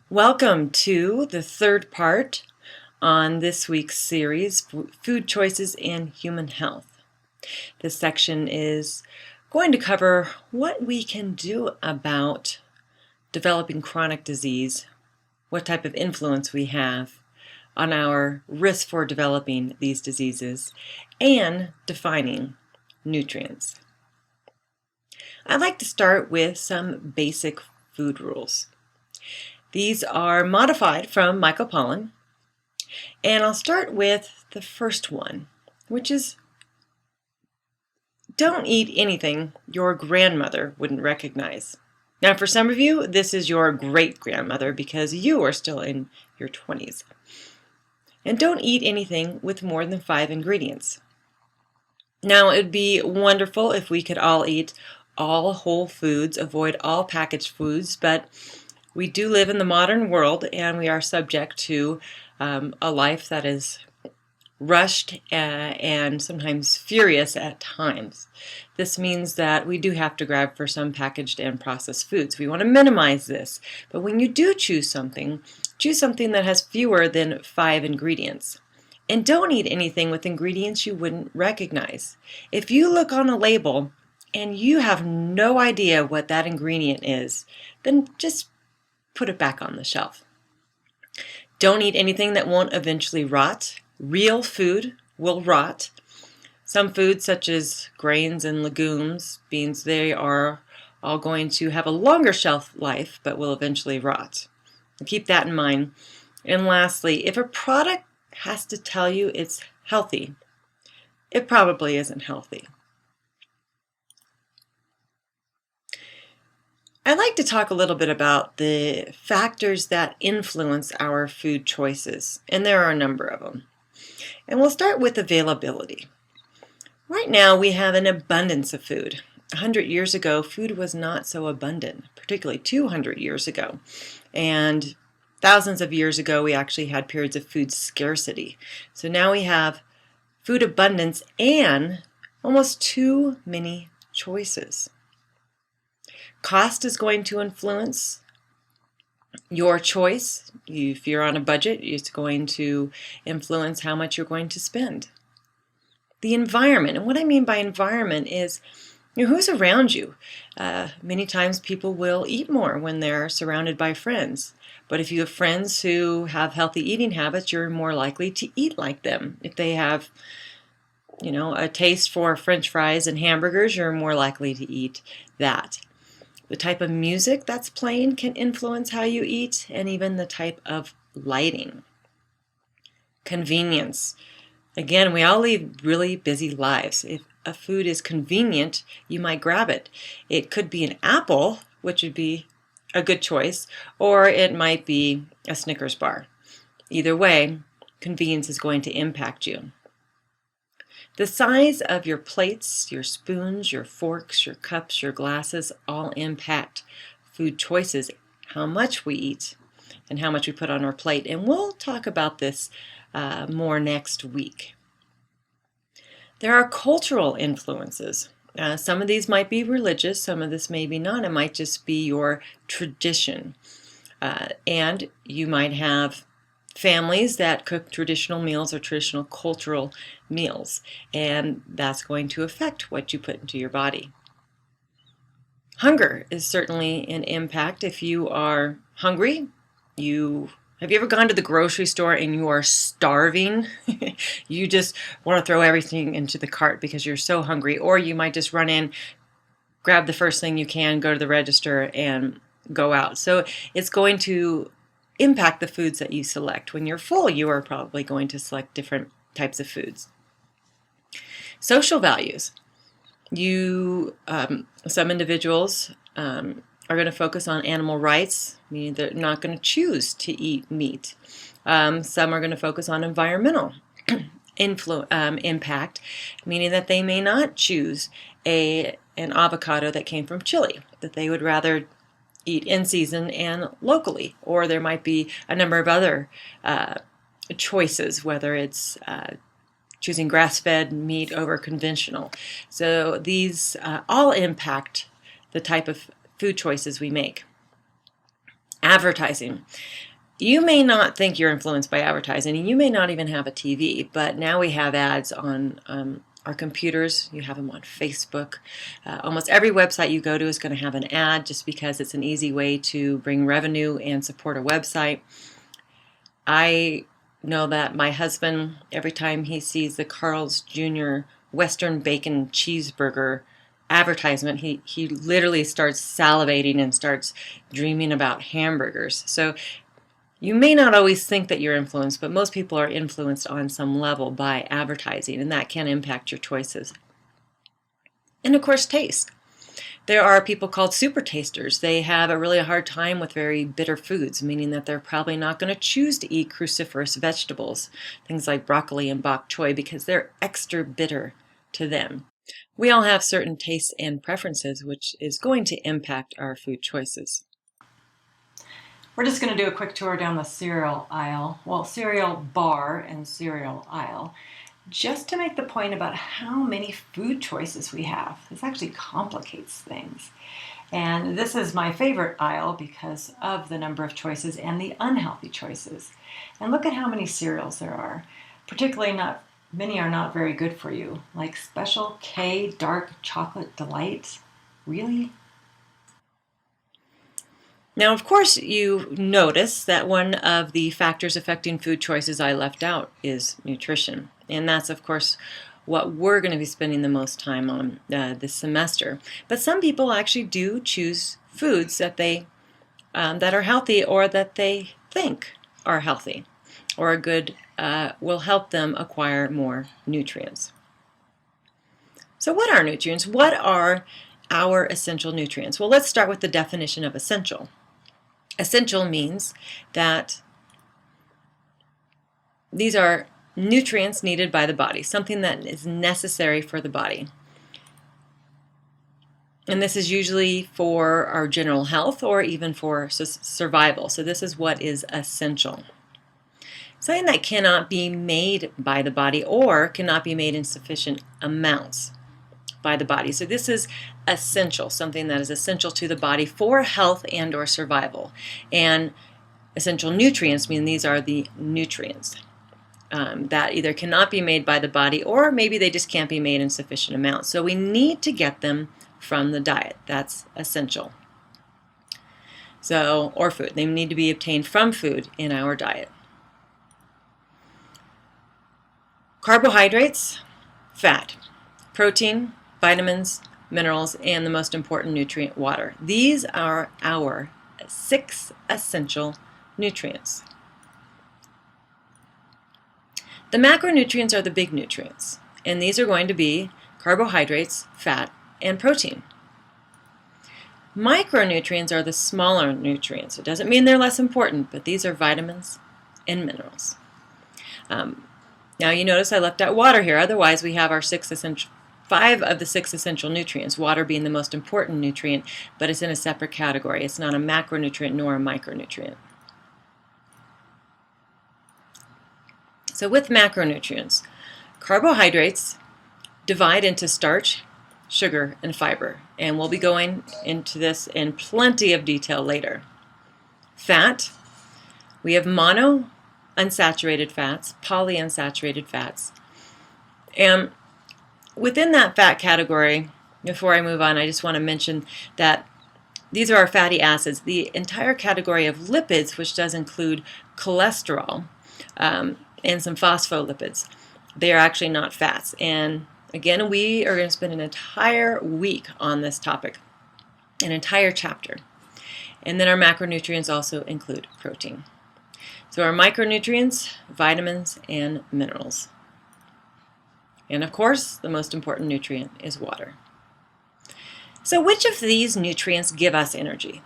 Welcome to the third part on this week's series, Food Choices and Human Health. This section is going to cover what we can do about developing chronic disease, what type of influence we have on our risk for developing these diseases, and defining nutrients. I'd like to start with some basic food rules. These are modified from Michael Pollan, and I'll start with the first one, which is don't eat anything your grandmother wouldn't recognize. Now, for some of you, this is your great-grandmother because you are still in your 20s. And don't eat anything with more than 5 ingredients. Now, it would be wonderful if we could all eat all whole foods, avoid all packaged foods, but we do live in the modern world, and we are subject to a life that is rushed and sometimes furious at times. This means that we do have to grab for some packaged and processed foods. We want to minimize this, but when you do choose something that has fewer than 5 ingredients. And don't eat anything with ingredients you wouldn't recognize. If you look on a label and you have no idea what that ingredient is, then just put it back on the shelf. Don't eat anything that won't eventually rot. Real food will rot. Some foods such as grains and legumes, beans, they are all going to have a longer shelf life but will eventually rot. Keep that in mind. And lastly, if a product has to tell you it's healthy, it probably isn't healthy. I'd like to talk a little bit about the factors that influence our food choices, and there are a number of them. And we'll start with availability. Right now we have an abundance of food. 100 years ago, food was not so abundant, particularly 200 years ago. And thousands of years ago, we actually had periods of food scarcity. So now we have food abundance and almost too many choices. Cost is going to influence your choice. If you're on a budget, it's going to influence how much you're going to spend. The environment, and what I mean by environment is who's around you. Many times people will eat more when they're surrounded by friends. But if you have friends who have healthy eating habits, you're more likely to eat like them. If they have a taste for French fries and hamburgers, you're more likely to eat that. The type of music that's playing can influence how you eat, and even the type of lighting. Convenience. Again, we all lead really busy lives. If a food is convenient, you might grab it. It could be an apple, which would be a good choice, or it might be a Snickers bar. Either way, convenience is going to impact you. The size of your plates, your spoons, your forks, your cups, your glasses all impact food choices, how much we eat, and how much we put on our plate. And we'll talk about this more next week. There are cultural influences. Some of these might be religious, some of this may be not. It might just be your tradition. And you might have families that cook traditional meals or traditional cultural meals, and that's going to affect what you put into your body. Hunger is certainly an impact. If you are hungry, have you ever gone to the grocery store and you are starving? You just want to throw everything into the cart because you're so hungry, or you might just run in, grab the first thing you can, go to the register, and go out. So it's going to impact the foods that you select. When you're full, you are probably going to select different types of foods. Social values. Some individuals are going to focus on animal rights, meaning they're not going to choose to eat meat. Some are going to focus on environmental impact, meaning that they may not choose an avocado that came from Chile, that they would rather eat in season and locally, or there might be a number of other choices, whether it's choosing grass-fed meat over conventional. So these all impact the type of food choices we make. Advertising. You may not think you're influenced by advertising, and you may not even have a TV, but now we have ads on our computers. You have them on Facebook. Almost every website you go to is going to have an ad just because it's an easy way to bring revenue and support a website. I know that my husband, every time he sees the Carl's Jr. Western Bacon Cheeseburger advertisement, he literally starts salivating and starts dreaming about hamburgers. So you may not always think that you're influenced, but most people are influenced on some level by advertising, and that can impact your choices. And of course, taste. There are people called super tasters. They have a really hard time with very bitter foods, meaning that they're probably not going to choose to eat cruciferous vegetables, things like broccoli and bok choy, because they're extra bitter to them. We all have certain tastes and preferences, which is going to impact our food choices. We're just going to do a quick tour down the cereal aisle, well, cereal bar and cereal aisle, just to make the point about how many food choices we have. This actually complicates things. And this is my favorite aisle because of the number of choices and the unhealthy choices. And look at how many cereals there are. Particularly many are not very good for you, like Special K Dark Chocolate Delight. Really? Now, of course, you notice that one of the factors affecting food choices I left out is nutrition. And that's, of course, what we're going to be spending the most time on this semester. But some people actually do choose foods that that are healthy, or that they think are healthy, or are good, will help them acquire more nutrients. So what are nutrients? What are our essential nutrients? Well, let's start with the definition of essential. Essential means that these are nutrients needed by the body, something that is necessary for the body. And this is usually for our general health or even for survival. So this is what is essential. Something that cannot be made by the body or cannot be made in sufficient amounts by the body. So this is essential, something that is essential to the body for health and or survival. And essential nutrients mean these are the nutrients that either cannot be made by the body, or maybe they just can't be made in sufficient amounts. So we need to get them from the diet. That's essential. So, or food. They need to be obtained from food in our diet. Carbohydrates, fat, protein, vitamins, minerals, and the most important nutrient, water. These are our 6 essential nutrients. The macronutrients are the big nutrients, and these are going to be carbohydrates, fat, and protein. Micronutrients are the smaller nutrients. It doesn't mean they're less important, but these are vitamins and minerals. Now you notice I left out water here. Otherwise, we have our 5 of the 6 essential nutrients, water being the most important nutrient, but it's in a separate category. It's not a macronutrient nor a micronutrient. So with macronutrients, carbohydrates divide into starch, sugar, and fiber, and we'll be going into this in plenty of detail later. Fat, we have monounsaturated fats, polyunsaturated fats, and within that fat category, before I move on, I just want to mention that these are our fatty acids. The entire category of lipids, which does include cholesterol and some phospholipids, they are actually not fats. And again, we are going to spend an entire week on this topic, an entire chapter. And then our macronutrients also include protein. So our micronutrients, vitamins, and minerals. And of course, the most important nutrient is water. So which of these nutrients give us energy?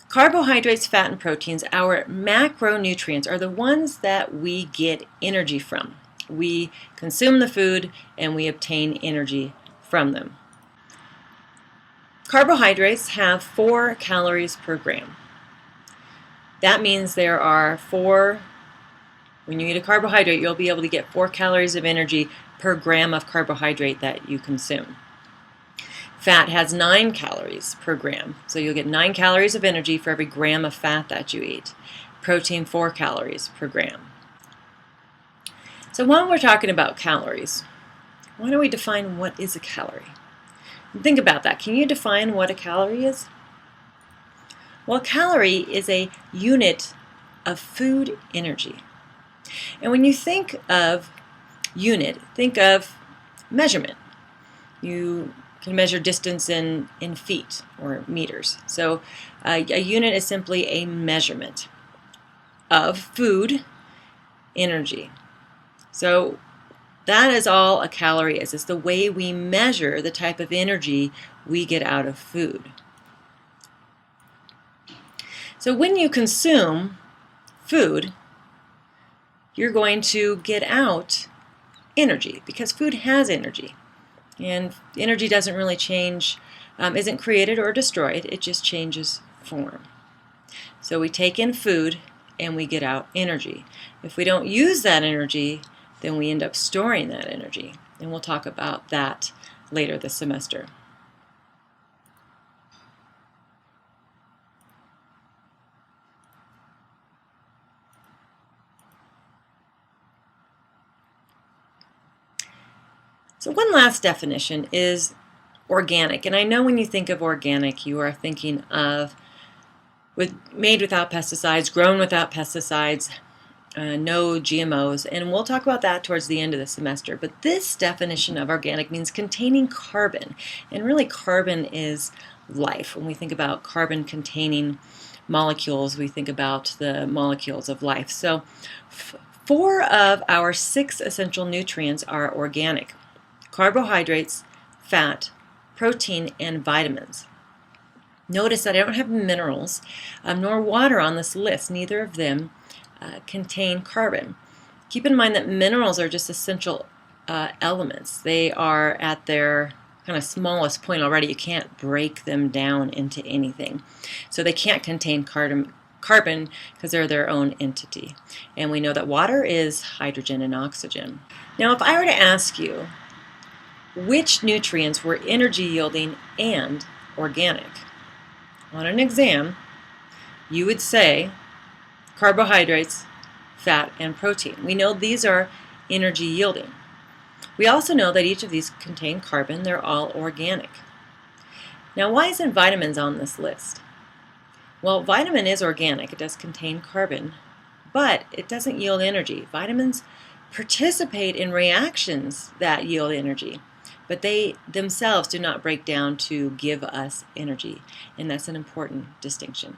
Carbohydrates, fat, and proteins, our macronutrients, are the ones that we get energy from. We consume the food and we obtain energy from them. Carbohydrates have 4 calories per gram. That means there are 4. When you eat a carbohydrate, you'll be able to get 4 calories of energy per gram of carbohydrate that you consume. Fat has 9 calories per gram, so you'll get 9 calories of energy for every gram of fat that you eat. Protein, 4 calories per gram. So while we're talking about calories, why don't we define what is a calorie? Think about that. Can you define what a calorie is? Well, a calorie is a unit of food energy. And when you think of unit, think of measurement. You can measure distance in feet or meters. So a unit is simply a measurement of food energy. So that is all a calorie is. It's the way we measure the type of energy we get out of food. So when you consume food, you're going to get out energy because food has energy. And energy doesn't really change, isn't created or destroyed, it just changes form. So we take in food and we get out energy. If we don't use that energy, then we end up storing that energy. And we'll talk about that later this semester. So one last definition is organic. And I know when you think of organic, you are thinking of made without pesticides, grown without pesticides, no GMOs, and we'll talk about that towards the end of the semester. But this definition of organic means containing carbon, and really carbon is life. When we think about carbon containing molecules, we think about the molecules of life. So 4 of our 6 essential nutrients are organic: carbohydrates, fat, protein, and vitamins. Notice that I don't have minerals nor water on this list. Neither of them contain carbon. Keep in mind that minerals are just essential elements. They are at their kind of smallest point already. You can't break them down into anything. So they can't contain carbon because they're their own entity. And we know that water is hydrogen and oxygen. Now, if I were to ask you which nutrients were energy yielding and organic, on an exam, you would say carbohydrates, fat, and protein. We know these are energy yielding. We also know that each of these contain carbon. They're all organic. Now, why isn't vitamins on this list? Well, vitamin is organic. It does contain carbon, but it doesn't yield energy. Vitamins participate in reactions that yield energy, but they themselves do not break down to give us energy, and that's an important distinction.